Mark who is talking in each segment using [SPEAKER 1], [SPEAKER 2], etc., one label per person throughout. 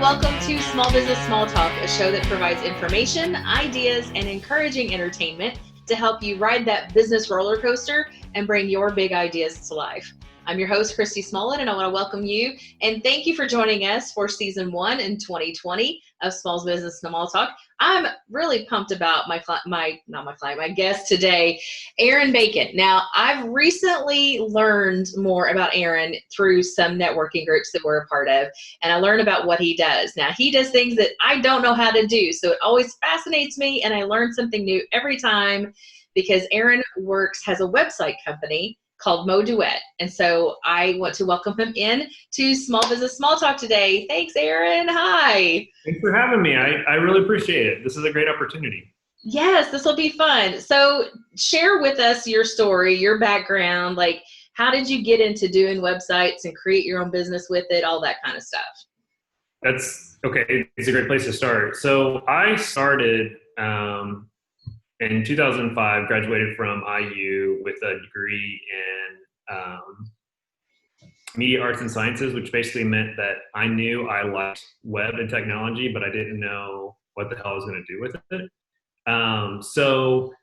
[SPEAKER 1] welcome to Small Business Small Talk, a show that provides information, ideas, and encouraging entertainment to help you ride that business roller coaster and bring your big ideas to life. I'm your host, Christy Smollett, and I want to welcome you and thank you for joining us for season 1 in 2020 of Small Business Small Talk. I'm really pumped about my guest today, Aaron Bacon. Now, I've recently learned more about Aaron through some networking groups that we're a part of, and I learned about what he does. Now, he does things that I don't know how to do, so it always fascinates me, and I learn something new every time because Aaron has a website company called Mo Duet. And so I want to welcome him in to Small Business Small Talk today. Thanks, Aaron. Hi.
[SPEAKER 2] Thanks for having me. I really appreciate it. This is a great opportunity.
[SPEAKER 1] Yes, this will be fun. So share with us your story, your background, like how did you get into doing websites and create your own business with it, all that kind of stuff.
[SPEAKER 2] That's okay. It's a great place to start. So I started in 2005, graduated from IU with a degree in media arts and sciences, which basically meant that I knew I liked web and technology, but I didn't know what the hell I was going to do with it. So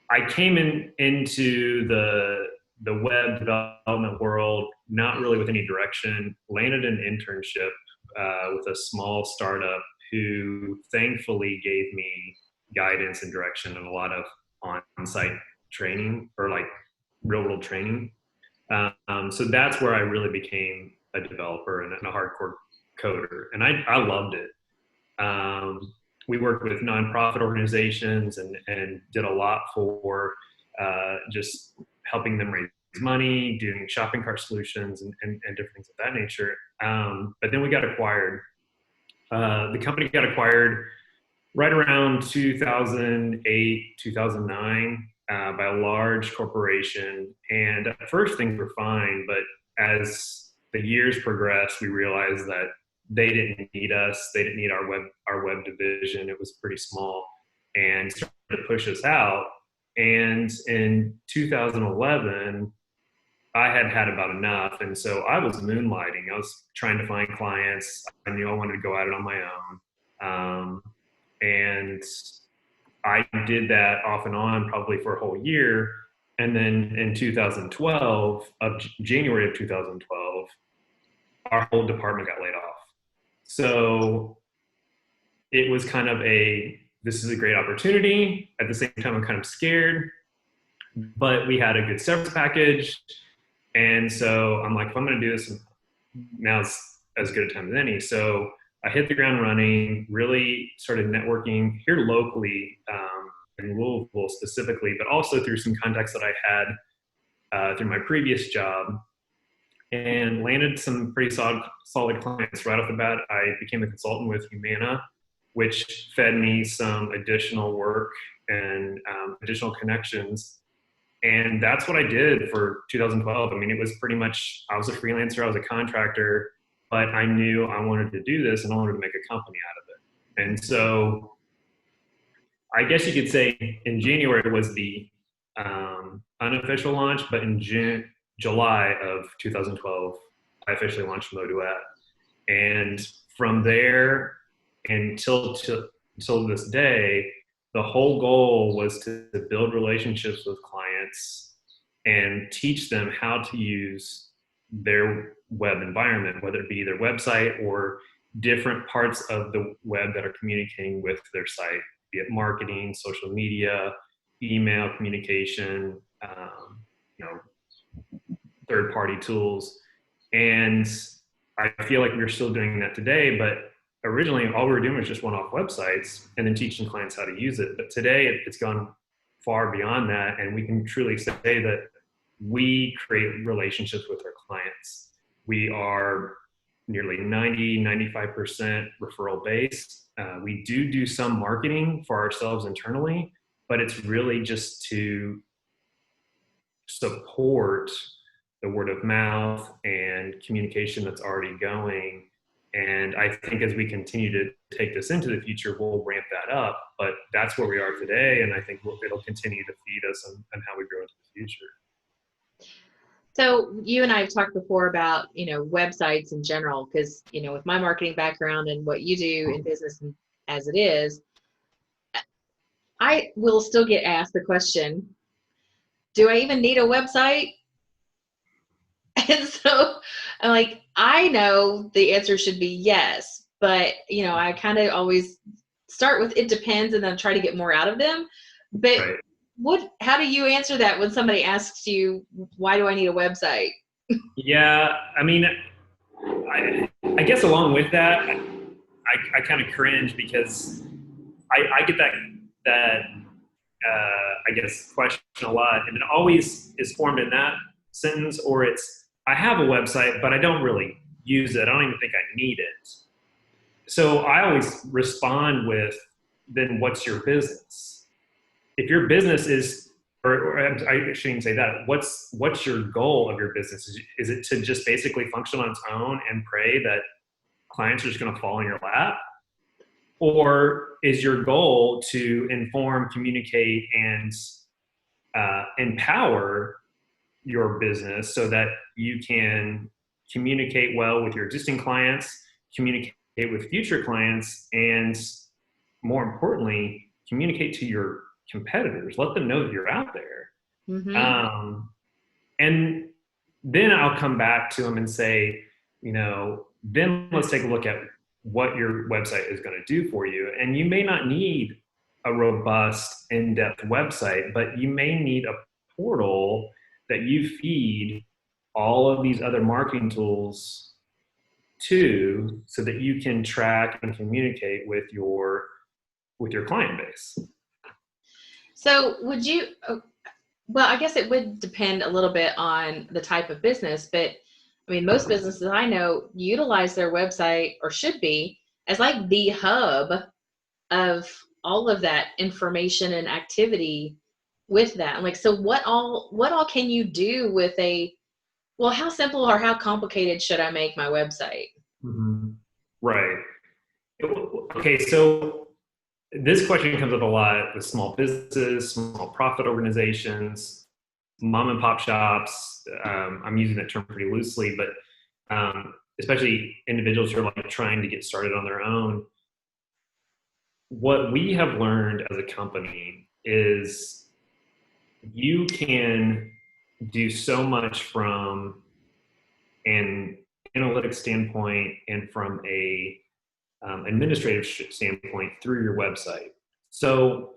[SPEAKER 2] I came into the web development world, not really with any direction, landed an internship with a small startup who thankfully gave me guidance and direction and a lot of on-site training or like real world training. So that's where I really became a developer and a hardcore coder. And I loved it. We worked with nonprofit organizations and did a lot for just helping them raise money, doing shopping cart solutions and different things of that nature. But then we got acquired. The company got acquired right around 2008, 2009 by a large corporation. And at first things were fine, but as the years progressed, we realized that they didn't need us. They didn't need our web division. It was pretty small and started to push us out. And in 2011, I had about enough. And so I was moonlighting. I was trying to find clients. I knew I wanted to go at it on my own. And I did that off and on probably for a whole year. And then in 2012, January of 2012, our whole department got laid off. So it was kind of this is a great opportunity. At the same time, I'm kind of scared, but we had a good severance package. And so I'm like, if I'm going to do this, now's as good a time as any. So I hit the ground running, really started networking here locally in Louisville specifically, but also through some contacts that I had through my previous job, and landed some pretty solid clients right off the bat. I became a consultant with Humana, which fed me some additional work and additional connections. And that's what I did for 2012. I mean, it was pretty much, I was a freelancer, I was a contractor, but I knew I wanted to do this and I wanted to make a company out of it. And so I guess you could say in January was the unofficial launch, but in July of 2012, I officially launched Mo Duet. And from there until this day, the whole goal was to build relationships with clients and teach them how to use their web environment, whether it be their website or different parts of the web that are communicating with their site, be it marketing, social media, email communication, third-party tools. And I feel like we're still doing that today, but originally all we were doing was just one-off websites and then teaching clients how to use it. But today it's gone far beyond that, and we can truly say that we create relationships with our clients. We are nearly 95% referral based. We do some marketing for ourselves internally, but it's really just to support the word of mouth and communication that's already going. And I think as we continue to take this into the future, we'll ramp that up. But that's where we are today, and I think it'll continue to feed us on how we grow into the future.
[SPEAKER 1] So you and I have talked before about, websites in general, because, with my marketing background and what you do in business as it is, I will still get asked the question, do I even need a website? And so I'm like, I know the answer should be yes, but I kind of always start with it depends and then try to get more out of them. But
[SPEAKER 2] Right.
[SPEAKER 1] how do you answer that when somebody asks you, why do I need a website?
[SPEAKER 2] Yeah, I mean, I guess along with that, I kind of cringe because I get that I guess question a lot, and it always is formed in that sentence, or it's I have a website, but I don't really use it. I don't even think I need it. So I always respond with, then what's your business? If your business is, or I shouldn't say that. What's your goal of your business? Is it to just basically function on its own and pray that clients are just going to fall in your lap? Or is your goal to inform, communicate, and empower your business so that you can communicate well with your existing clients, communicate with future clients, and more importantly, communicate to your competitors. Let them know that you're out there.
[SPEAKER 1] Mm-hmm.
[SPEAKER 2] And then I'll come back to them and say, then let's take a look at what your website is going to do for you. And you may not need a robust, in-depth website, but you may need a portal that you feed all of these other marketing tools to, so that you can track and communicate with your client base.
[SPEAKER 1] So well, I guess it would depend a little bit on the type of business, but I mean, most businesses I know utilize their website, or should be, as like the hub of all of that information and activity with that. Like, so what all can you do with well, how simple or how complicated should I make my website?
[SPEAKER 2] Mm-hmm. Right. Okay, so this question comes up a lot with small businesses, small profit organizations, mom and pop shops. I'm using that term pretty loosely, but especially individuals who are like trying to get started on their own. What we have learned as a company is you can do so much from an analytics standpoint and from a administrative standpoint through your website. So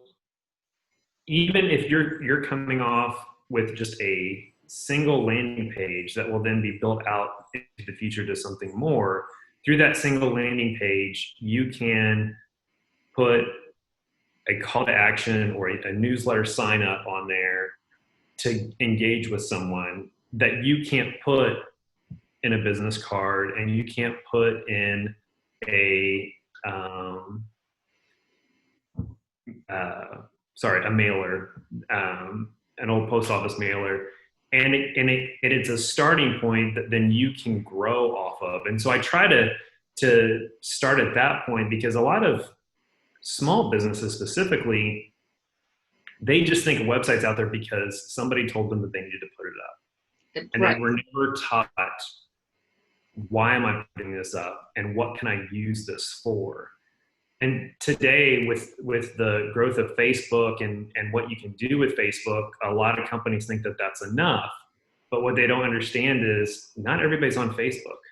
[SPEAKER 2] even if you're coming off with just a single landing page that will then be built out into the future to something more, through that single landing page, you can put a call to action or a newsletter sign up on there to engage with someone that you can't put in a business card, and you can't put in a a mailer, an old post office mailer, and it's a starting point that then you can grow off of. And so I try to start at that point, because a lot of small businesses specifically, they just think a website's out there because somebody told them that they needed to put it up, and
[SPEAKER 1] Right.
[SPEAKER 2] they were never taught, why am I putting this up and what can I use this for? And today, with the growth of Facebook and what you can do with Facebook, a lot of companies think that that's enough. But what they don't understand is not everybody's on Facebook.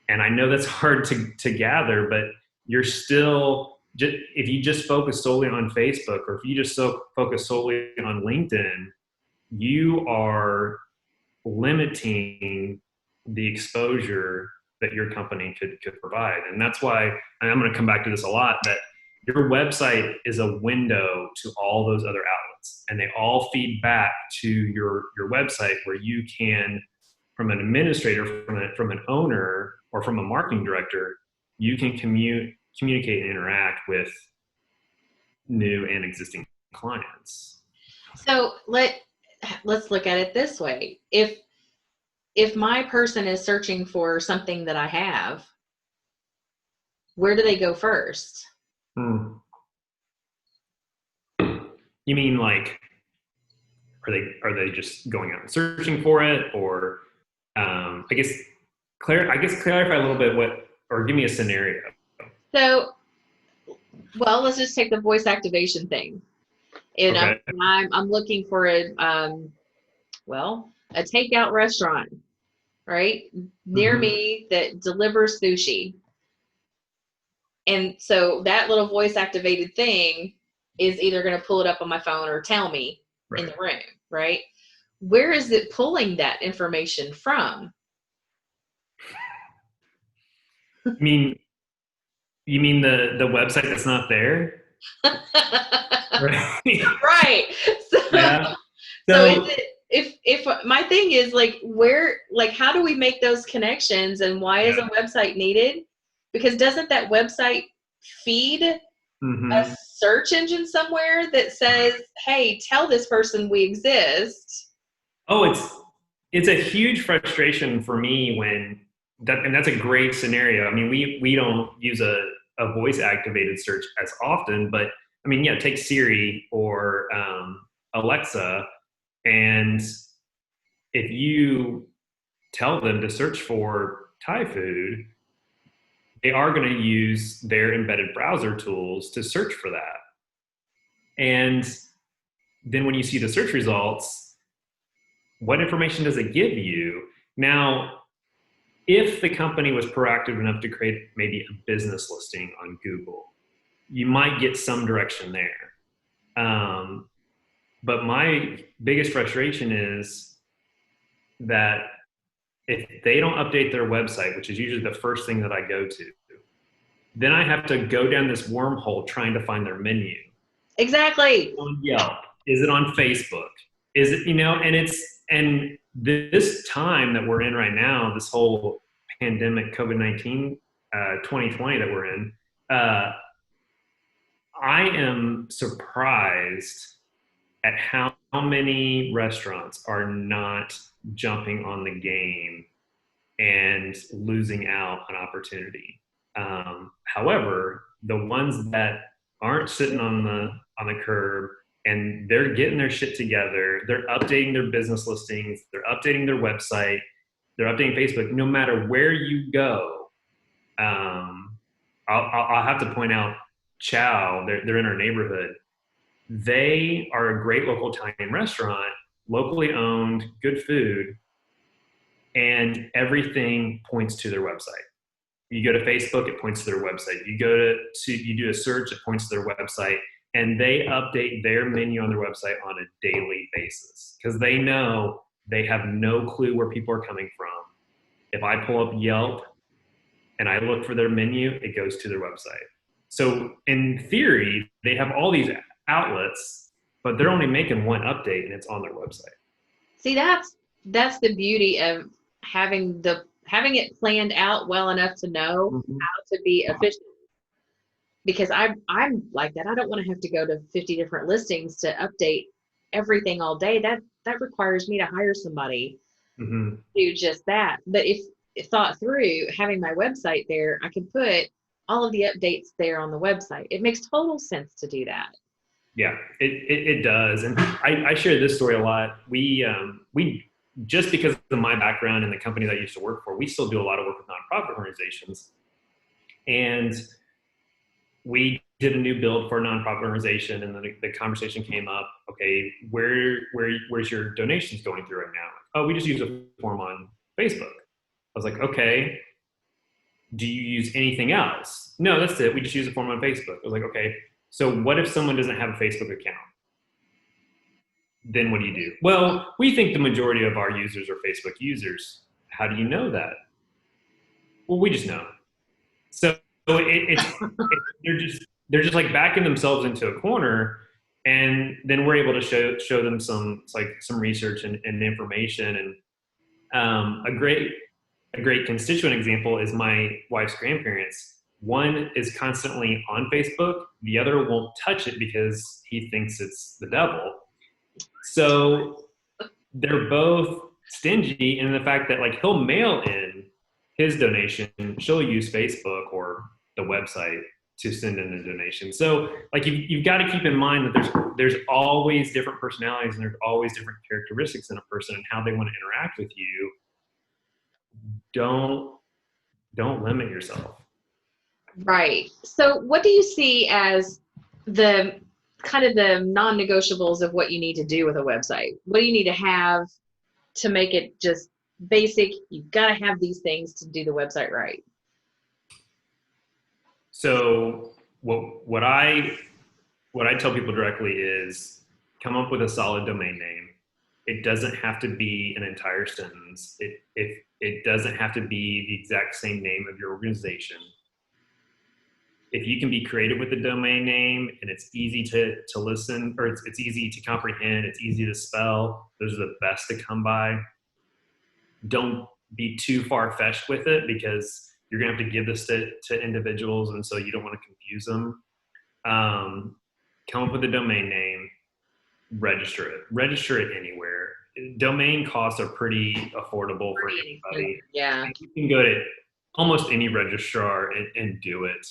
[SPEAKER 2] And I know that's hard to gather, but you're still, if you just focus solely on Facebook, or if you just focus solely on LinkedIn, you are limiting the exposure that your company could provide. And that's why, and I'm going to come back to this a lot, that your website is a window to all those other outlets, and they all feed back to your website, where you can, from an administrator, from an owner, or from a marketing director, you can communicate and interact with new and existing clients.
[SPEAKER 1] So let's look at it this way. If my person is searching for something that I have, where do they go first?
[SPEAKER 2] You mean like are they just going out and searching for it, or I guess clarify a little bit or give me a scenario.
[SPEAKER 1] So, well, let's just take the voice activation thing. And
[SPEAKER 2] Okay.
[SPEAKER 1] I'm looking for a takeout restaurant, right, near
[SPEAKER 2] Mm-hmm.
[SPEAKER 1] me that delivers sushi. And so that little voice activated thing is either going to pull it up on my phone or tell me in
[SPEAKER 2] Right.
[SPEAKER 1] the room, right? Where is it pulling that information from?
[SPEAKER 2] I mean, you mean the website that's not there? Right.
[SPEAKER 1] Right. So,
[SPEAKER 2] Yeah.
[SPEAKER 1] so is
[SPEAKER 2] So
[SPEAKER 1] it if my thing is like where like how do we make those connections and why is
[SPEAKER 2] yeah.
[SPEAKER 1] a website needed? Because doesn't that website feed a
[SPEAKER 2] Mm-hmm.
[SPEAKER 1] search engine somewhere that says, "Hey, tell this person we exist."
[SPEAKER 2] Oh, it's a huge frustration for me when and that's a great scenario. I mean, we don't use a voice activated search as often, but I mean, yeah, take Siri or Alexa, and if you tell them to search for Thai food, they are going to use their embedded browser tools to search for that. And then when you see the search results, what information does it give you? Now, if the company was proactive enough to create maybe a business listing on Google, you might get some direction there. Um, but my biggest frustration is that if they don't update their website, which is usually the first thing that I go to, then I have to go down this wormhole trying to find their menu.
[SPEAKER 1] Exactly.
[SPEAKER 2] On Yelp? Is it on Facebook? Is it, and this time that we're in right now, this whole pandemic, COVID-19, 2020 that we're in, uh, I am surprised at how many restaurants are not jumping on the game and losing out on opportunity. However, the ones that aren't sitting on the curb and they're getting their shit together, they're updating their business listings, they're updating their website, they're updating Facebook. No matter where you go, um, I'll have to point out Chow. They're in our neighborhood. They are a great local Italian restaurant, locally owned, good food, and everything points to their website. You go to Facebook, it points to their website. You do a search, it points to their website, and they update their menu on their website on a daily basis because they know they have no clue where people are coming from. If I pull up Yelp and I look for their menu, it goes to their website. So in theory, they have all these outlets, but they're only making one update and it's on their website.
[SPEAKER 1] See, that's the beauty of having it planned out well enough to know
[SPEAKER 2] Mm-hmm.
[SPEAKER 1] how to be efficient. Because I'm like that. I don't want to have to go to 50 different listings to update everything all day. That requires me to hire somebody
[SPEAKER 2] Mm-hmm.
[SPEAKER 1] to do just that. But if thought through, having my website there, I can put all of the updates there on the website. It makes total sense to do that.
[SPEAKER 2] Yeah, it does. And I share this story a lot. We just because of my background and the companies I used to work for, we still do a lot of work with nonprofit organizations. And we did a new build for a nonprofit organization, and then the conversation came up. Okay, where's your donations going through right now? Oh, we just use a form on Facebook. I was like, okay. Do you use anything else? No, that's it. We just use a form on Facebook. I was like, okay. So what if someone doesn't have a Facebook account? Then what do you do? Well, we think the majority of our users are Facebook users. How do you know that? Well, we just know. So they're just like backing themselves into a corner, and then we're able to show them some research and information. And a great constituent example is my wife's grandparents. One is constantly on Facebook. The other won't touch it because he thinks it's the devil. So they're both stingy in the fact that like he'll mail in his donation, she'll use Facebook or the website, to send in a donation. So like you've got to keep in mind that there's always different personalities and there's always different characteristics in a person and how they want to interact with you. Don't limit yourself.
[SPEAKER 1] Right. So what do you see as the kind of the non-negotiables of what you need to do with a website? What do you need to have to make it just basic? You've got to have these things to do the website right.
[SPEAKER 2] So what I tell people directly is come up with a solid domain name. It doesn't have to be an entire sentence. It doesn't have to be the exact same name of your organization. If you can be creative with the domain name and it's easy to listen, or it's easy to comprehend, it's easy to spell, those are the best to come by. Don't be too far-fetched with it because you're going to have to give this to individuals, and so you don't want to confuse them. Come up with a domain name, register it anywhere. Domain costs are pretty affordable for anybody.
[SPEAKER 1] Yeah.
[SPEAKER 2] You can go to almost any registrar and do it.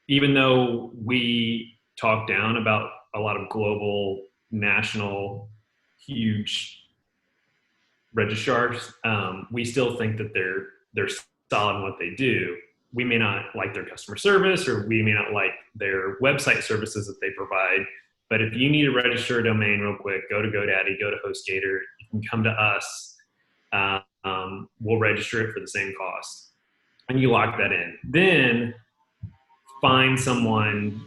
[SPEAKER 2] Even though we talk down about a lot of global, national, huge registrars, we still think that they're solid in what they do. We may not like their customer service, or we may not like their website services that they provide. But if you need to register a domain real quick, go to GoDaddy, go to HostGator. You can come to us. We'll register it for the same cost, and you lock that in. Then find someone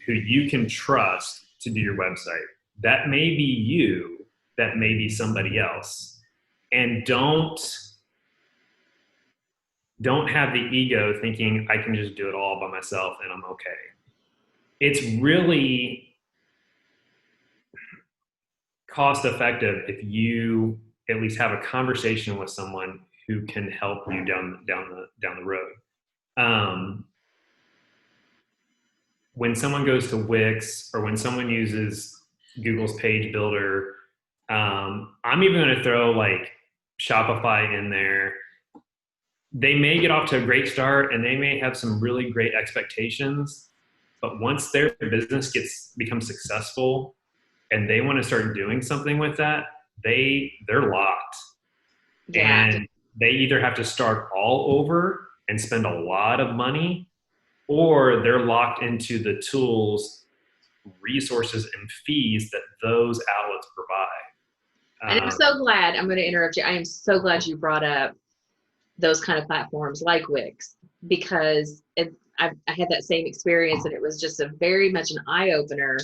[SPEAKER 2] who you can trust to do your website. That may be you. That may be somebody else. And don't have the ego thinking I can just do it all by myself and I'm okay. It's really cost effective if you at least have a conversation with someone who can help you down the road. When someone goes to Wix or when someone uses Google's page builder, I'm even going to throw like Shopify in there. They may get off to a great start and they may have some really great expectations, but once their business becomes successful and they want to start doing something with that, they're locked. Yeah. And they either have to start all over and spend a lot of money, or they're locked into the tools, resources, and fees that those outlets provide.
[SPEAKER 1] And I'm so glad, I'm going to interrupt you. I am so glad you brought up those kind of platforms like Wix, because I had that same experience, and it was just a very much an eye-opener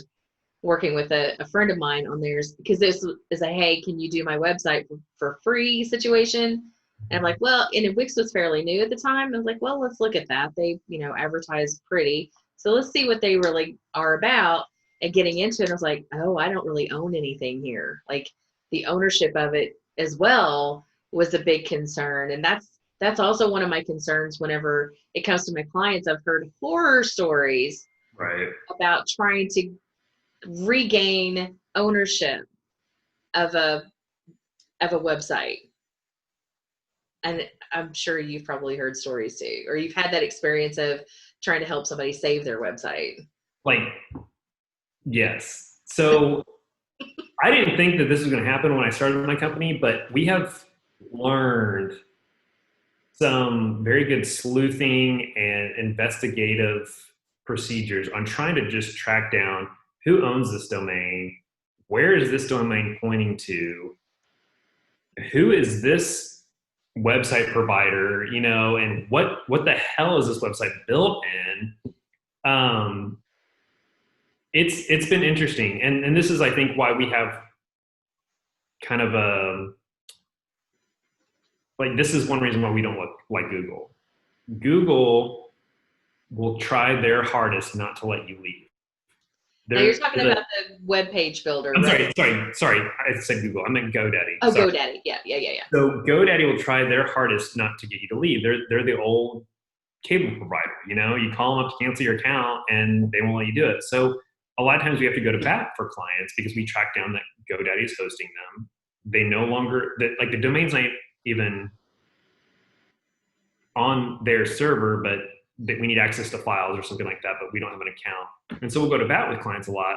[SPEAKER 1] working with a friend of mine on theirs, because this is a, hey, can you do my website for free situation? And I'm like, well, and Wix was fairly new at the time. I was like, well, let's look at that. They, advertise pretty. So let's see what they really are about. And getting into it, I was like, oh, I don't really own anything here. Like the ownership of it as well was a big concern. And that's also one of my concerns whenever it comes to my clients. I've heard horror stories about trying to regain ownership of a website. And I'm sure you've probably heard stories too, or you've had that experience of trying to help somebody save their website.
[SPEAKER 2] Like, yes. So I didn't think that this was going to happen when I started my company, but we have learned some very good sleuthing and investigative procedures on trying to just track down who owns this domain, where is this domain pointing to, who is this website provider, and what the hell is this website built in? It's been interesting, and this is, I think, why we have kind of a this is one reason why we don't look like Google. Google will try their hardest not to let you leave.
[SPEAKER 1] Now you're talking about the web page builder.
[SPEAKER 2] I'm sorry. I said Google. I meant GoDaddy.
[SPEAKER 1] Oh, sorry. GoDaddy. Yeah.
[SPEAKER 2] So GoDaddy will try their hardest not to get you to leave. They're the old cable provider. You call them up to cancel your account, and they won't let you do it. So a lot of times we have to go to bat for clients because we track down that GoDaddy is hosting them. They no longer the domain's not even on their server, but that we need access to files or something like that, but we don't have an account. And so we'll go to bat with clients a lot.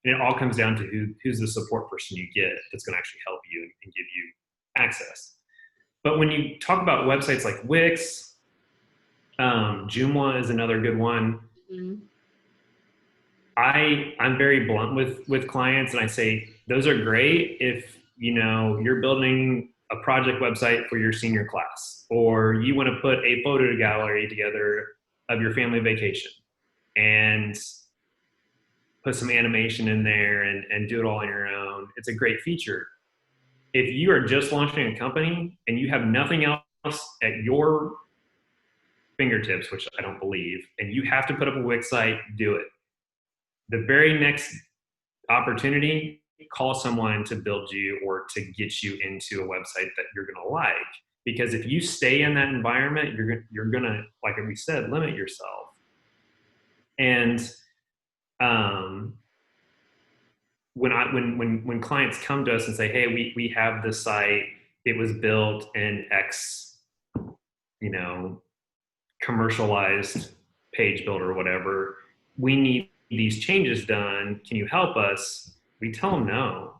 [SPEAKER 2] And it all comes down to who's the support person you get that's going to actually help you and give you access. But when you talk about websites like Wix, Joomla is another good one.
[SPEAKER 1] Mm-hmm.
[SPEAKER 2] I'm very blunt with clients, and I say those are great if you're building a project website for your senior class, or you want to put a photo gallery together of your family vacation and put some animation in there and do it all on your own. It's a great feature. If you are just launching a company and you have nothing else at your fingertips, which I don't believe, and you have to put up a Wix site, do it. The very next opportunity, call someone to build you or to get you into a website that you're going to like. Because if you stay in that environment, you're going to, like we said, limit yourself. And when clients come to us and say, hey, we have this site, it was built in X, commercialized page builder or whatever, we need these changes done, can you help us? We tell them no.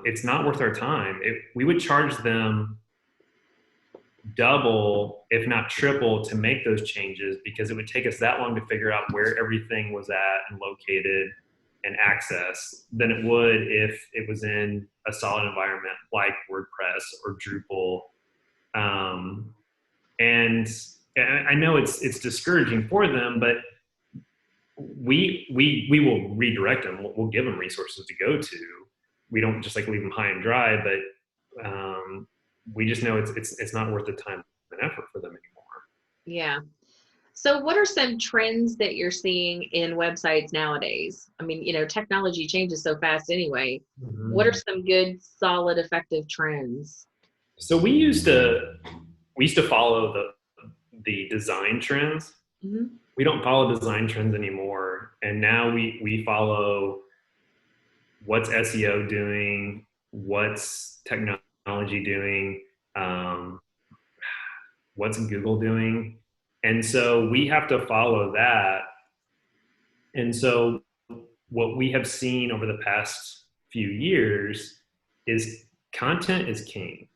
[SPEAKER 2] It's not worth our time. We would charge them double, if not triple, to make those changes, because it would take us that long to figure out where everything was at and located and access than it would if it was in a solid environment like WordPress or Drupal. And I know it's discouraging for them, but we will redirect them. We'll give them resources to go to. We don't just leave them high and dry, but we just know it's not worth the time and effort for them anymore.
[SPEAKER 1] Yeah. So what are some trends that you're seeing in websites nowadays? I mean, technology changes so fast anyway. Mm-hmm. What are some good, solid, effective trends?
[SPEAKER 2] So we used to follow the design trends. Mm-hmm. We don't follow design trends anymore. And now we follow what's SEO doing, what's technology doing, what's Google doing. And so we have to follow that. And so what we have seen over the past few years is content is king.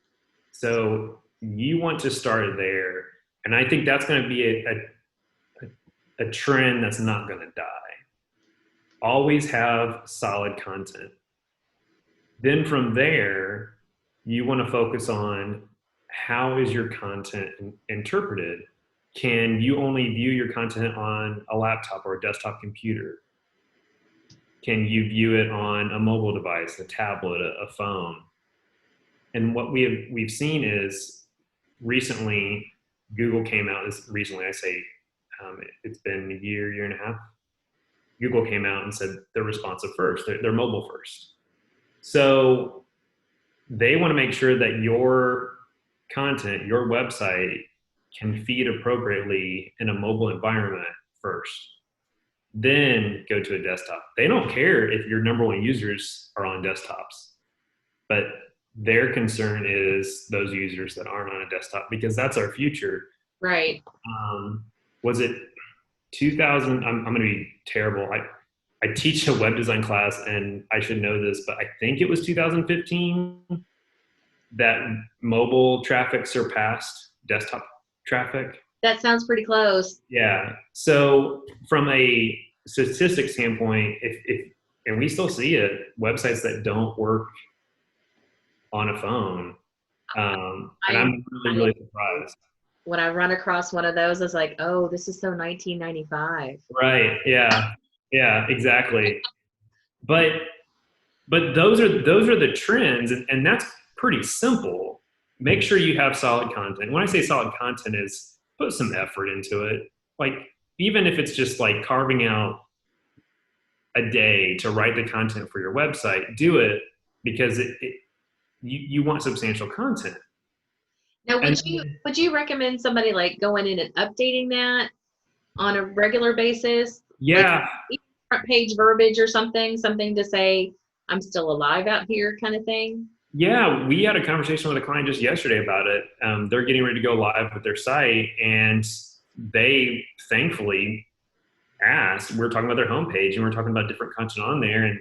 [SPEAKER 2] So you want to start there. And I think that's going to be a trend that's not going to die. Always have solid content. Then from there, you want to focus on how is your content interpreted? Can you only view your content on a laptop or a desktop computer? Can you view it on a mobile device, a tablet, a phone? And what we've seen is recently, Google came out, recently I say it's been a year and a half. Google came out and said they're responsive first, they're mobile first. So they want to make sure that your content, your website can feed appropriately in a mobile environment first, then go to a desktop. They don't care if your number one users are on desktops, but their concern is those users that aren't on a desktop, because that's our future.
[SPEAKER 1] Right.
[SPEAKER 2] Was it 2000? I'm going to be terrible. I teach a web design class, and I should know this, but I think it was 2015 that mobile traffic surpassed desktop traffic.
[SPEAKER 1] That sounds pretty close.
[SPEAKER 2] Yeah. So from a statistics standpoint, and we still see it, websites that don't work on a phone. And I'm really surprised.
[SPEAKER 1] When I run across one of those, I was like, oh, this is so 1995.
[SPEAKER 2] Right. Yeah. Yeah, exactly. But those are the trends, and that's pretty simple. Make sure you have solid content. When I say solid content, is put some effort into it. Even if it's just carving out a day to write the content for your website, do it, because you want substantial content.
[SPEAKER 1] Now, would you recommend somebody going in and updating that on a regular basis?
[SPEAKER 2] Yeah.
[SPEAKER 1] Front page verbiage or something to say, I'm still alive out here kind of thing?
[SPEAKER 2] Yeah, we had a conversation with a client just yesterday about it. They're getting ready to go live with their site, and they thankfully asked, we're talking about their homepage and we're talking about different content on there. And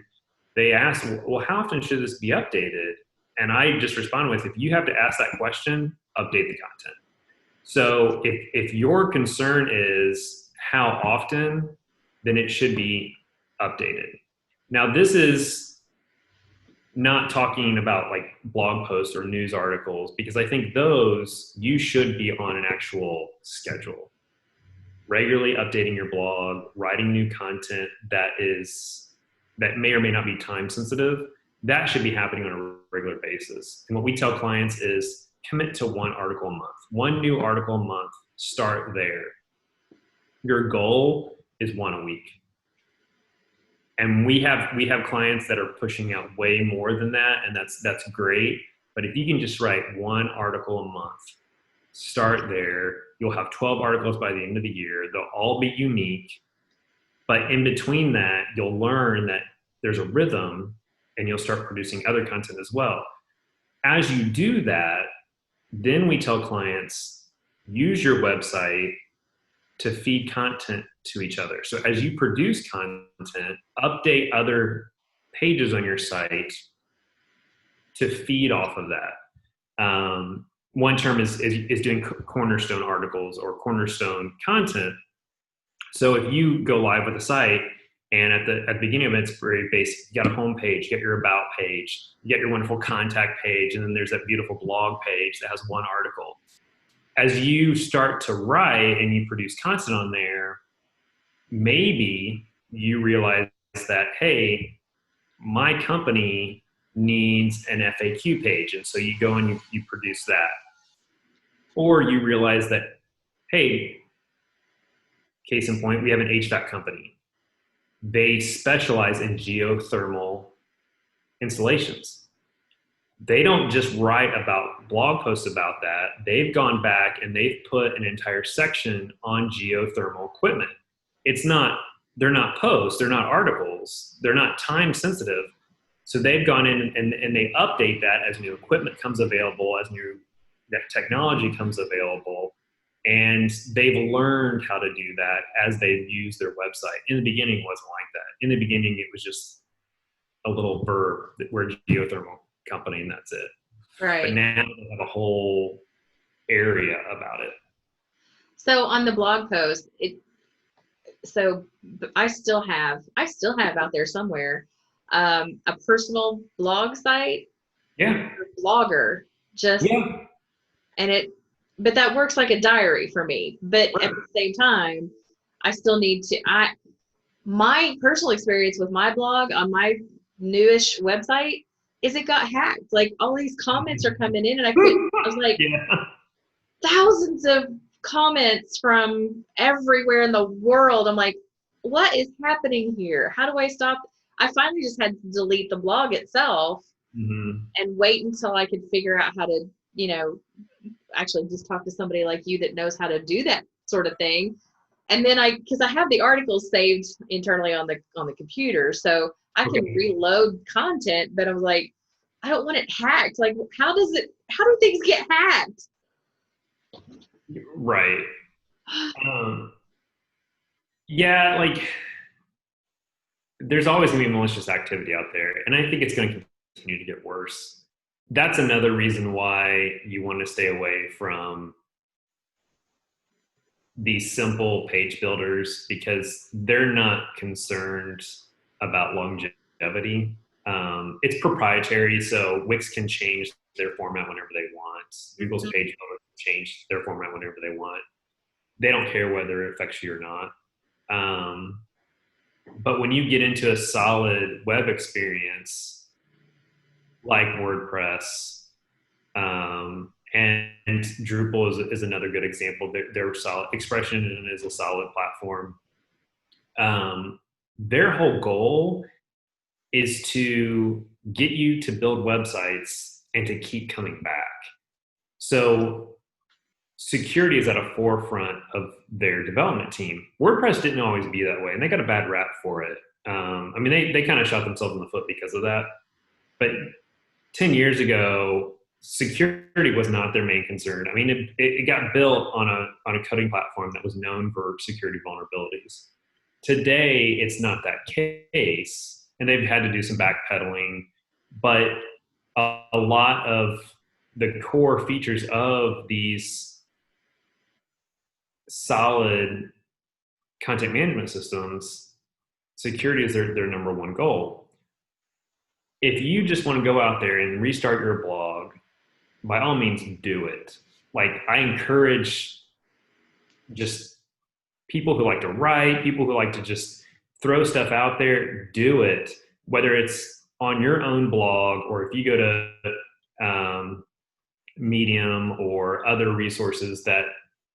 [SPEAKER 2] they asked, well, how often should this be updated? And I just responded with, if you have to ask that question, update the content. So if your concern is how often, then it should be updated. Now, this is not talking about like blog posts or news articles, because I think those you should be on an actual schedule, regularly updating your blog, writing new content that may or may not be time sensitive. That should be happening on a regular basis. And what we tell clients is commit to one article a month, one new article a month. Start there. Your goal is one a week. And we have clients that are pushing out way more than that, and that's great. But if you can just write one article a month, start there. You'll have 12 articles by the end of the year. They'll all be unique. But in between that, you'll learn that there's a rhythm, and you'll start producing other content as well. As you do that, then we tell clients, use your website to feed content to each other. So as you produce content, update other pages on your site to feed off of that. One term is doing cornerstone articles or cornerstone content. So if you go live with a site and at the beginning of it, it's very basic. You got a home page, you get your about page, you get your wonderful contact page, and then there's that beautiful blog page that has one article. As you start to write and you produce content on there, maybe you realize that, hey, my company needs an FAQ page. And so you go and you produce that. Or you realize that, hey, case in point, we have an HVAC company. They specialize in geothermal installations. They don't just write about blog posts about that. They've gone back and they've put an entire section on geothermal equipment. They're not posts, they're not articles, they're not time sensitive. So they've gone in and they update that as new equipment comes available, as new technology comes available. And they've learned how to do that as they've used their website. In the beginning, it wasn't like that. In the beginning, it was just a little verb that we're a geothermal company and that's it.
[SPEAKER 1] Right.
[SPEAKER 2] But now they have a whole area about it.
[SPEAKER 1] So on the blog post, so I still have out there somewhere a personal blog site.
[SPEAKER 2] Yeah.
[SPEAKER 1] Blogger just
[SPEAKER 2] yeah.
[SPEAKER 1] And but that works like a diary for me. But
[SPEAKER 2] Right.
[SPEAKER 1] At the same time, I still need to my personal experience with my blog on my newish website is it got hacked. Like all these comments are coming in and I was like,
[SPEAKER 2] yeah.
[SPEAKER 1] thousands of comments from everywhere in the world. I'm like, what is happening here? How do I stop? I finally just had to delete the blog itself and wait until I could figure out how to, actually just talk to somebody like you that knows how to do that sort of thing. And then because I have the articles saved internally on the computer, so I can reload content, but I was like, I don't want it hacked. Like, how do things get hacked?
[SPEAKER 2] Right. Yeah, like there's always gonna be malicious activity out there, and I think it's gonna continue to get worse. That's another reason why you want to stay away from these simple page builders, because they're not concerned about longevity. It's proprietary, so Wix can change their format whenever they want. Google's page builder can change their format whenever they want. They don't care whether it affects you or not. But when you get into a solid web experience like WordPress, and Drupal is another good example. They're solid. Expression is a solid platform. Their whole goal is to get you to build websites and to keep coming back. So security is at a forefront of their development team. WordPress didn't always be that way, and they got a bad rap for it. I mean, they kind of shot themselves in the foot because of that. But 10 years ago, security was not their main concern. I mean, it got built on a coding platform that was known for security vulnerabilities. Today, it's not that case, and they've had to do some backpedaling, but a lot of the core features of these solid content management systems, security is their number one goal. If you just want to go out there and restart your blog, by all means do it. Like, I encourage just people who like to write, people who like to just throw stuff out there, do it. Whether it's on your own blog or if you go to Medium or other resources that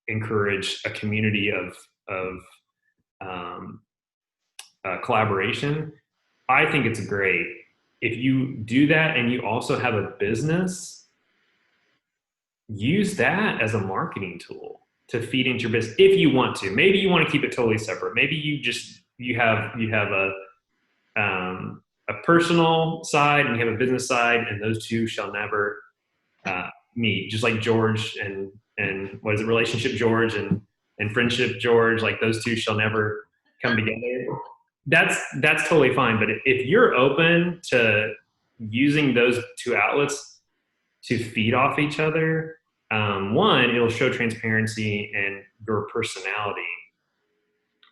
[SPEAKER 2] encourage a community of collaboration, I think it's great. If you do that and you also have a business, use that as a marketing tool to feed into your business if you want to. Maybe you want to keep it totally separate. Maybe you have a personal side and you have a business side, and those two shall never meet. Just like George and what is it, relationship George and friendship George, like those two shall never come together. That's totally fine. But if you're open to using those two outlets to feed off each other, one, it'll show transparency and your personality.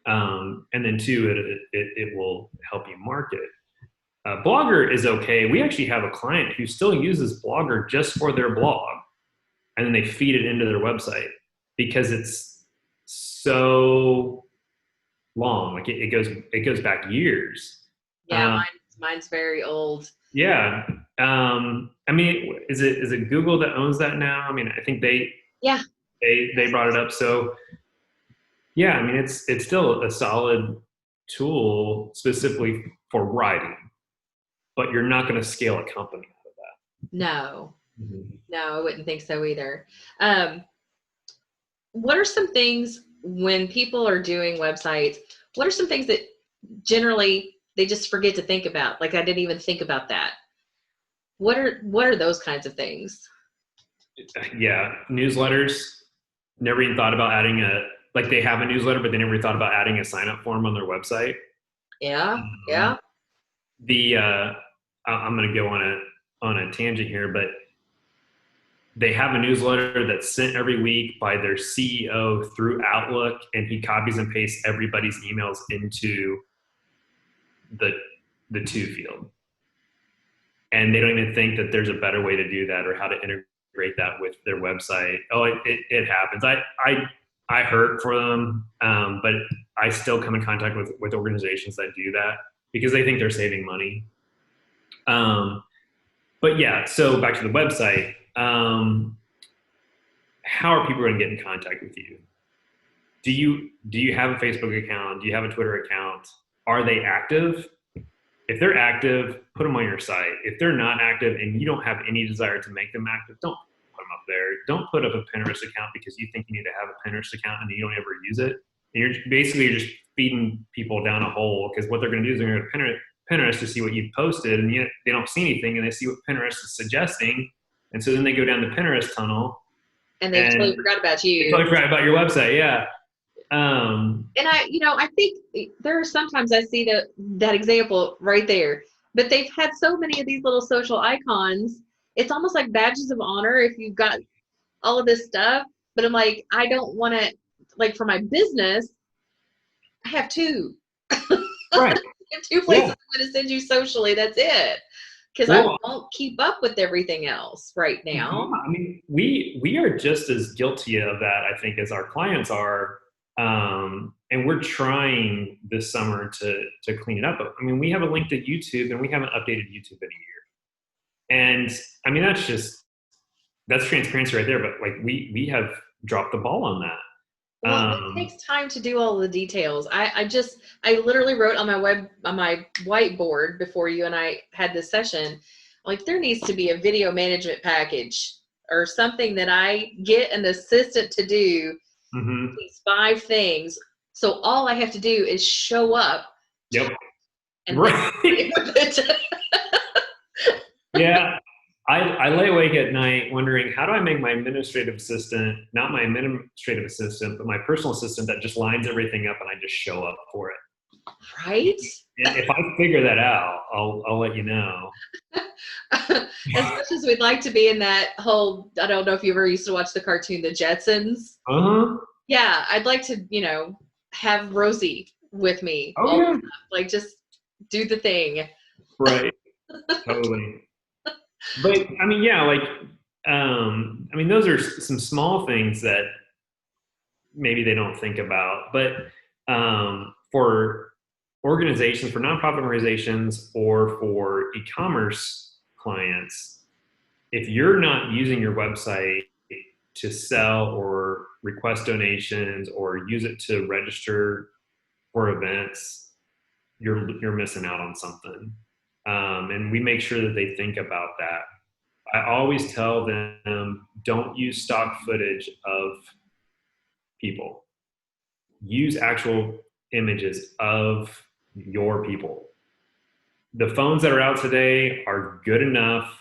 [SPEAKER 2] And then two, it will help you market. Blogger is okay. We actually have a client who still uses Blogger just for their blog, and then they feed it into their website because it's so long. Like it goes back years.
[SPEAKER 1] Yeah, mine's very old.
[SPEAKER 2] Yeah. I mean, is it Google that owns that now? I mean, I think they brought it up. So yeah, I mean, it's still a solid tool specifically for writing, but you're not going to scale a company out of that.
[SPEAKER 1] No,
[SPEAKER 2] Mm-hmm.
[SPEAKER 1] no, I wouldn't think so either. What are some things when people are doing websites, what are some things that generally they just forget to think about? Like, I didn't even think about that. What are those kinds of things?
[SPEAKER 2] Yeah, newsletters. Never even thought about adding like they have a newsletter, but they never thought about adding a sign up form on their website.
[SPEAKER 1] Yeah, yeah.
[SPEAKER 2] I'm going to go on a tangent here, but they have a newsletter that's sent every week by their CEO through Outlook, and he copies and pastes everybody's emails into the to field. And they don't even think that there's a better way to do that or how to integrate that with their website. Oh, it happens. I hurt for them, but I still come in contact with organizations that do that because they think they're saving money. But yeah, so back to the website. How are people going to get in contact with you? Do you have a Facebook account? Do you have a Twitter account? Are they active? If they're active, put them on your site. If they're not active and you don't have any desire to make them active, don't put them up there. Don't put up a Pinterest account because you think you need to have a Pinterest account and you don't ever use it. And you're just feeding people down a hole, because what they're going to do is they're going to go to Pinterest to see what you've posted, and yet they don't see anything, and they see what Pinterest is suggesting. And so then they go down the Pinterest tunnel.
[SPEAKER 1] And they totally forgot about you.
[SPEAKER 2] They totally forgot about your website, yeah.
[SPEAKER 1] And I think there are sometimes I see that example right there, but they've had so many of these little social icons. It's almost like badges of honor if you've got all of this stuff. But I'm like, I don't want to, like, for my business, I have two.
[SPEAKER 2] Right.
[SPEAKER 1] I have two places I'm going to send you socially. That's it. Because I won't keep up with everything else right now.
[SPEAKER 2] I mean, we are just as guilty of that, I think, as our clients are. And we're trying this summer to clean it up. I mean, we have a link to YouTube, and we haven't updated YouTube in a year. And I mean, that's transparency right there. But like we have dropped the ball on that.
[SPEAKER 1] Well, it takes time to do all the details. I literally wrote on my whiteboard before you and I had this session, like, there needs to be a video management package or something that I get an assistant to do. Mm-hmm. These 5 things. So all I have to do is show up.
[SPEAKER 2] Yep.
[SPEAKER 1] And
[SPEAKER 2] right. Yeah. I lay awake at night wondering, how do I make my administrative assistant, not my administrative assistant, but my personal assistant that just lines everything up and I just show up for it.
[SPEAKER 1] Right?
[SPEAKER 2] If I figure that out, I'll let you know.
[SPEAKER 1] As much as we'd like to be in that whole, I don't know if you ever used to watch the cartoon, The Jetsons.
[SPEAKER 2] Uh-huh.
[SPEAKER 1] Yeah, I'd like to, have Rosie with me
[SPEAKER 2] Oh
[SPEAKER 1] all the
[SPEAKER 2] yeah.
[SPEAKER 1] time. Like, just do the thing.
[SPEAKER 2] Right. Totally. But I mean, yeah, like, I mean, those are some small things that maybe they don't think about. But for organizations, for nonprofit organizations, or for e-commerce clients, if you're not using your website to sell or request donations or use it to register for events, you're missing out on something. And we make sure that they think about that. I always tell them, don't use stock footage of people. Use actual images of your people. The phones that are out today are good enough.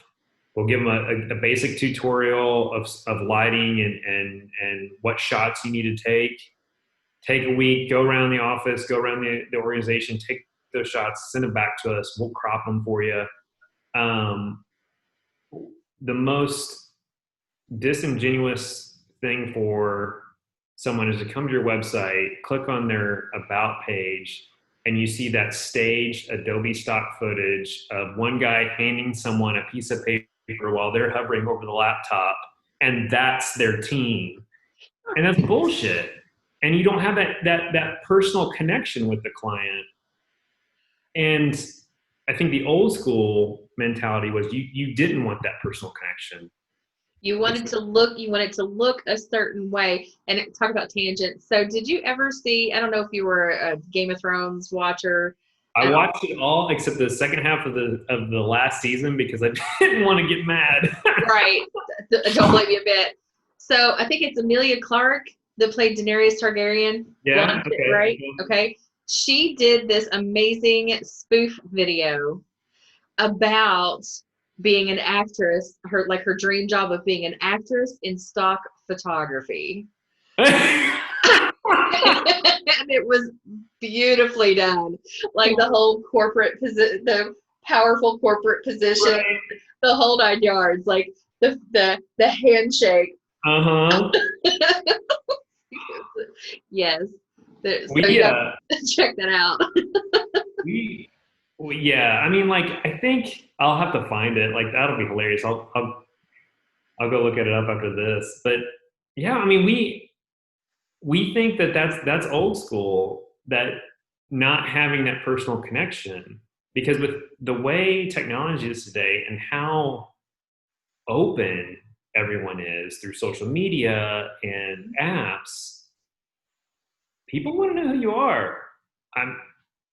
[SPEAKER 2] We'll give them a basic tutorial of lighting and what shots you need to take. Take a week, go around the office, go around the organization, take those shots, send them back to us. We'll crop them for you. Um, the most disingenuous thing for someone is to come to your website, click on their about page, and you see that staged Adobe stock footage of one guy handing someone a piece of paper while they're hovering over the laptop, and that's their team. And that's bullshit. And you don't have that personal connection with the client. And I think the old school mentality was you didn't want that personal connection.
[SPEAKER 1] You wanted to look a certain way. And talk about tangents. So did you ever see, I don't know if you were a Game of Thrones watcher
[SPEAKER 2] I
[SPEAKER 1] at all.
[SPEAKER 2] watched it all except the second half of the last season because I didn't want to get mad.
[SPEAKER 1] Right. Don't blame me a bit. So I think it's Emilia Clarke that played Daenerys Targaryen.
[SPEAKER 2] Yeah. Okay.
[SPEAKER 1] Right? Okay. She did this amazing spoof video about being an actress, her dream job of being an actress in stock photography. And it was beautifully done. Like the whole corporate position, the powerful corporate position,
[SPEAKER 2] Right.
[SPEAKER 1] the whole 9 yards, like the handshake.
[SPEAKER 2] Uh-huh.
[SPEAKER 1] Yes. So
[SPEAKER 2] We
[SPEAKER 1] you have to check that out.
[SPEAKER 2] we yeah, I mean, like, I think I'll have to find it. Like, that'll be hilarious. I'll go look it up after this. But yeah, I mean, we think that that's old school, that not having that personal connection, because with the way technology is today and how open everyone is through social media and apps, people want to know who you are. I'm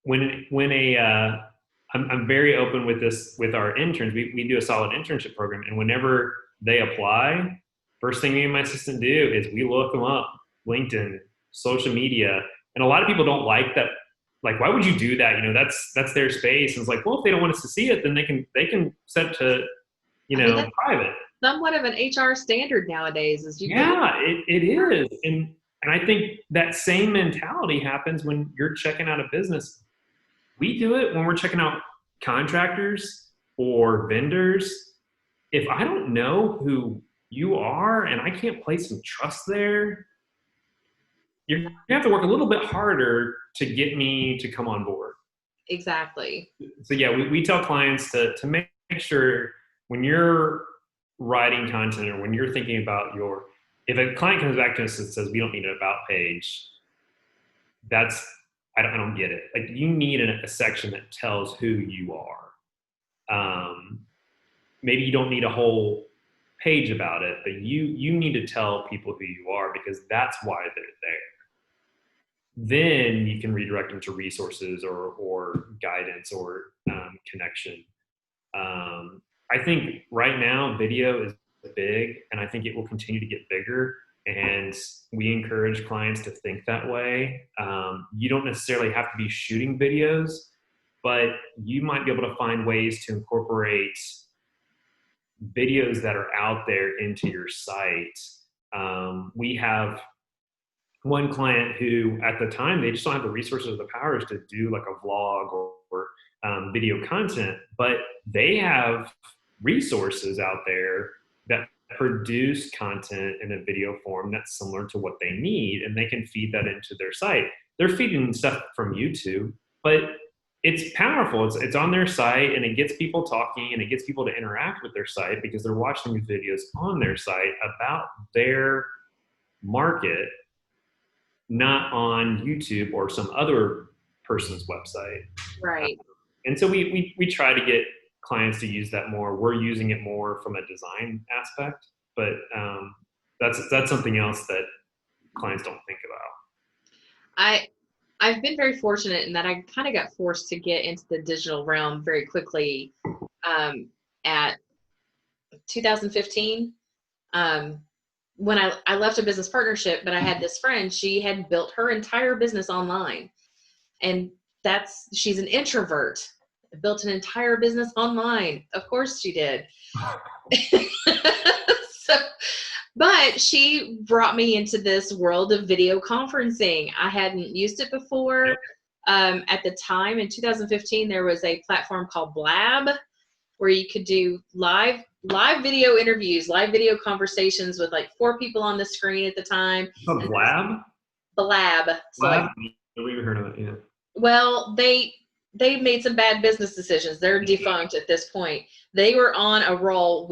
[SPEAKER 2] when a I'm very open with this with our interns. We do a solid internship program, and whenever they apply, first thing me and my assistant do is we look them up, LinkedIn, social media, and a lot of people don't like that. Like, why would you do that? You know, that's their space. And it's like, well, if they don't want us to see it, then they can set it to,
[SPEAKER 1] I mean, that's
[SPEAKER 2] private.
[SPEAKER 1] somewhat of an HR standard nowadays. Is you
[SPEAKER 2] Yeah, it is. And I think that same mentality happens when you're checking out a business. We do it when we're checking out contractors or vendors. If I don't know who you are and I can't place some trust there, you're gonna have to work a little bit harder to get me to come on board.
[SPEAKER 1] exactly.
[SPEAKER 2] So yeah, we tell clients to make sure when you're writing content or when you're thinking about if a client comes back to us and says we don't need an about page, that's I don't get it. Like, you need a section that tells who you are. Maybe you don't need a whole page about it, but you need to tell people who you are, because that's why they're there. Then you can redirect them to resources or guidance or connection. I think right now video is big, and I think it will continue to get bigger. And we encourage clients to think that way. You don't necessarily have to be shooting videos, but you might be able to find ways to incorporate videos that are out there into your site. We have one client who, at the time, they just don't have the resources or the powers to do like a vlog or video content, but they have resources out there that produce content in a video form that's similar to what they need, and they can feed that into their site. They're feeding stuff from YouTube, but it's powerful. It's on their site, and it gets people talking, and it gets people to interact with their site because they're watching these videos on their site about their market, not on YouTube or some other person's website.
[SPEAKER 1] Right.
[SPEAKER 2] And so we try to get clients to use that more. We're using it more from a design aspect, but that's something else that clients don't think about.
[SPEAKER 1] I've been very fortunate in that I kind of got forced to get into the digital realm very quickly at 2015. When I left a business partnership, but I had this friend, she had built her entire business online. And she's an introvert, built an entire business online. Of course she did. But she brought me into this world of video conferencing. I hadn't used it before. At the time in 2015, there was a platform called Blab where you could do live video interviews, live video conversations with like 4 people on the screen at the time.
[SPEAKER 2] It's called Blab?
[SPEAKER 1] Blab. So
[SPEAKER 2] Blab? I've never heard of it, yeah.
[SPEAKER 1] Well, they made some bad business decisions. They're defunct at this point. They were on a roll.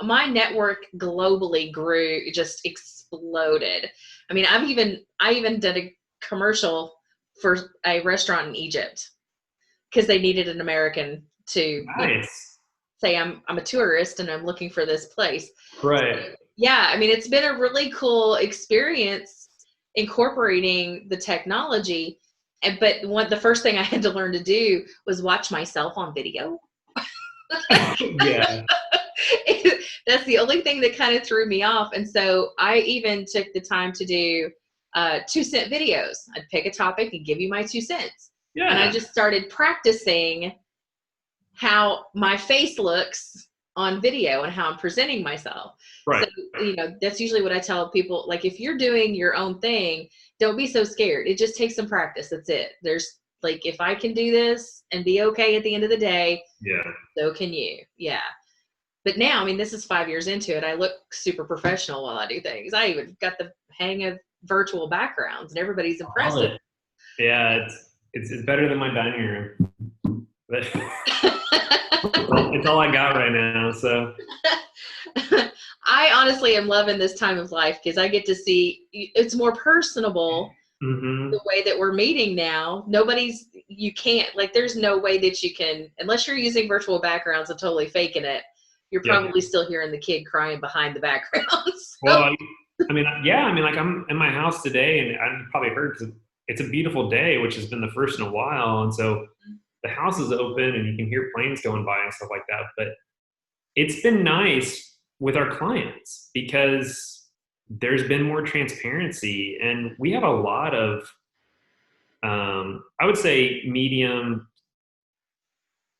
[SPEAKER 1] My network globally grew, just exploded. I mean, I even did a commercial for a restaurant in Egypt because they needed an American to say I'm a tourist and I'm looking for this place.
[SPEAKER 2] Right.
[SPEAKER 1] So, yeah, I mean, it's been a really cool experience incorporating the technology. But the first thing I had to learn to do was watch myself on video.
[SPEAKER 2] Yeah.
[SPEAKER 1] That's the only thing that kind of threw me off. And so I even took the time to do 2-cent videos. I'd pick a topic and give you my 2 cents. Yeah. And I just started practicing how my face looks on video and how I'm presenting myself.
[SPEAKER 2] Right.
[SPEAKER 1] So, that's usually what I tell people. Like, if you're doing your own thing, don't be so scared. It just takes some practice. That's it. There's like, if I can do this and be okay at the end of the day, so can you. Yeah. But now, I mean, this is 5 years into it. I look super professional while I do things. I even got the hang of virtual backgrounds, and everybody's impressed.
[SPEAKER 2] Yeah, it's better than my dining room. But it's all I got right now. So
[SPEAKER 1] I honestly am loving this time of life because I get to see it's more personable. Mm-hmm. The way that we're meeting now. You can't, like, there's no way that you can, unless you're using virtual backgrounds and totally faking it, you're probably still hearing the kid crying behind the background. So.
[SPEAKER 2] Well, I mean, like I'm in my house today, and I probably heard it's a beautiful day, which has been the first in a while. And so the house is open and you can hear planes going by and stuff like that. But it's been nice with our clients because there's been more transparency, and we have a lot of, I would say medium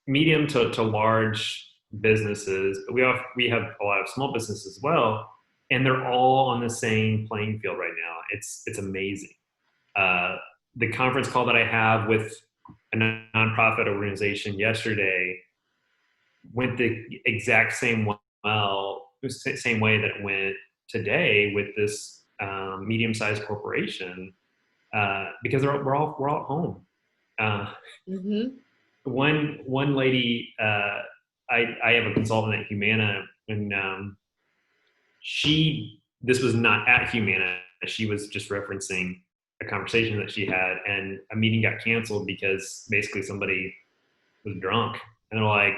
[SPEAKER 2] to large businesses, but we have a lot of small businesses as well, and they're all on the same playing field right now. It's amazing. The conference call that I have with a nonprofit organization yesterday went the exact same way that it went today with this medium-sized corporation, because we're all at home. Mm-hmm. One lady, I have a consultant at Humana, and this was not at Humana. She was just referencing a conversation that she had, and a meeting got canceled because basically somebody was drunk, and they're like,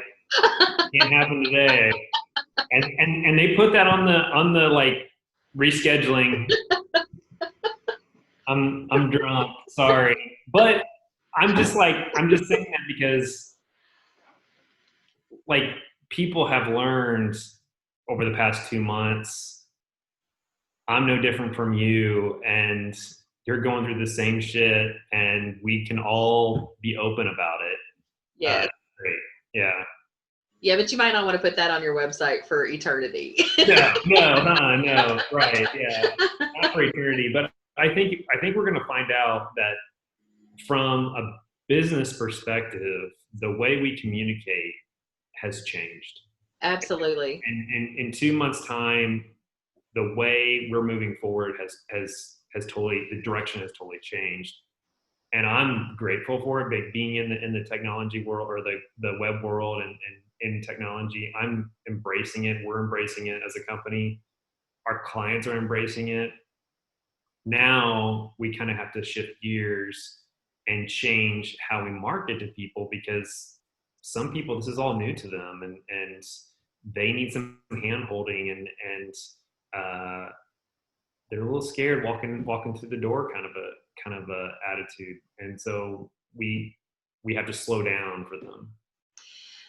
[SPEAKER 2] "Can't happen today." And they put that on the like rescheduling. I'm drunk, sorry, but I'm just saying that because like people have learned over the past 2 months, I'm no different from you, and you're going through the same shit, and we can all be open about it.
[SPEAKER 1] Yeah.
[SPEAKER 2] Great. Yeah.
[SPEAKER 1] Yeah, but you might not want to put that on your website for eternity.
[SPEAKER 2] No, right, yeah, not for eternity. But I think we're going to find out that from a business perspective, the way we communicate has changed.
[SPEAKER 1] Absolutely.
[SPEAKER 2] And in 2 months' time, the way we're moving forward has totally, the direction has totally changed. And I'm grateful for it. But being in the technology world, or the web world, and in technology, I'm embracing it. We're embracing it as a company. Our clients are embracing it. Now we kind of have to shift gears and change how we market to people, because some people, this is all new to them, and they need some hand holding, and they're a little scared walking through the door, kind of a attitude. And so we have to slow down for them.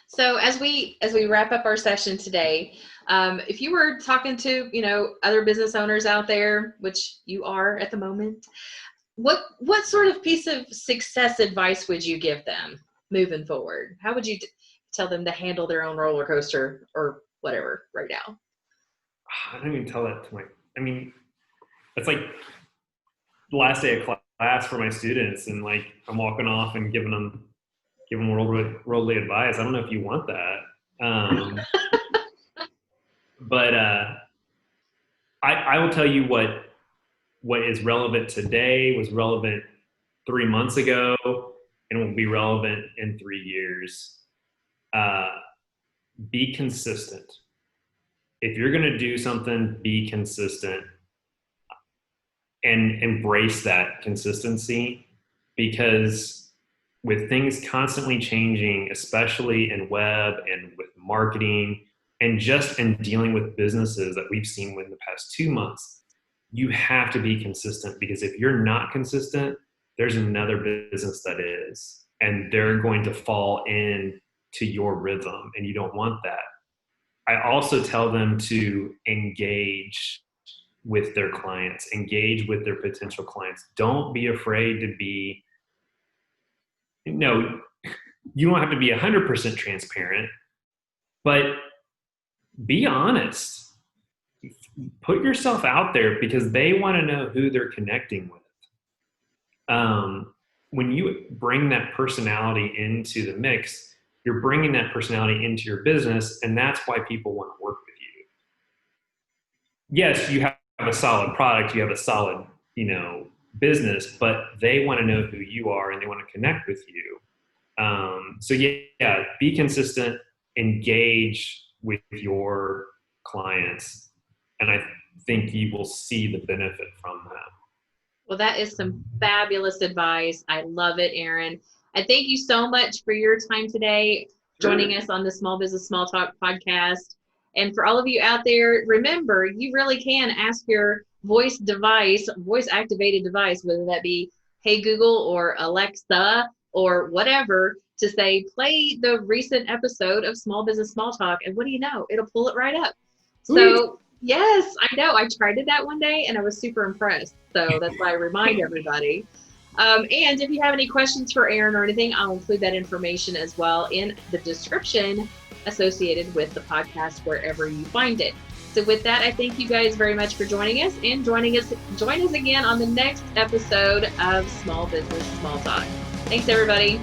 [SPEAKER 1] So as we wrap up our session today, if you were talking to, other business owners out there, which you are at the moment, what sort of piece of success advice would you give them moving forward? How would you tell them to handle their own roller coaster or whatever right now?
[SPEAKER 2] I don't even tell that to it's like the last day of class for my students, and like I'm walking off and giving them worldly advice. I don't know if you want that. But I will tell you what is relevant today was relevant 3 months ago and will be relevant in 3 years. Be consistent. If you're going to do something, be consistent and embrace that consistency, because with things constantly changing, especially in web and with marketing and just in dealing with businesses that we've seen in the past 2 months, you have to be consistent, because if you're not consistent, there's another business that is, and they're going to fall in to your rhythm, and you don't want that. I also tell them to engage with their clients, engage with their potential clients. Don't be afraid to be, you don't have to be 100% transparent, but be honest. Put yourself out there, because they want to know who they're connecting with. When you bring that personality into the mix, you're bringing that personality into your business, and that's why people want to work with you. Yes, you have a solid product, you have a solid, business, but they want to know who you are, and they want to connect with you. So yeah, be consistent, engage with your clients, and I think you will see the benefit from that.
[SPEAKER 1] Well, that is some fabulous advice. I love it, Aaron. And thank you so much for your time today, joining us on the Small Business Small Talk podcast. And for all of you out there, remember, you really can ask your voice activated device, whether that be Hey Google or Alexa or whatever, to say, play the recent episode of Small Business Small Talk. And what do you know? It'll pull it right up. So yes, I know. I tried it that one day and I was super impressed. So that's why I remind everybody. And if you have any questions for Aaron or anything, I'll include that information as well in the description associated with the podcast, wherever you find it. So with that, I thank you guys very much for joining us, and join us again on the next episode of Small Business Small Talk. Thanks, everybody.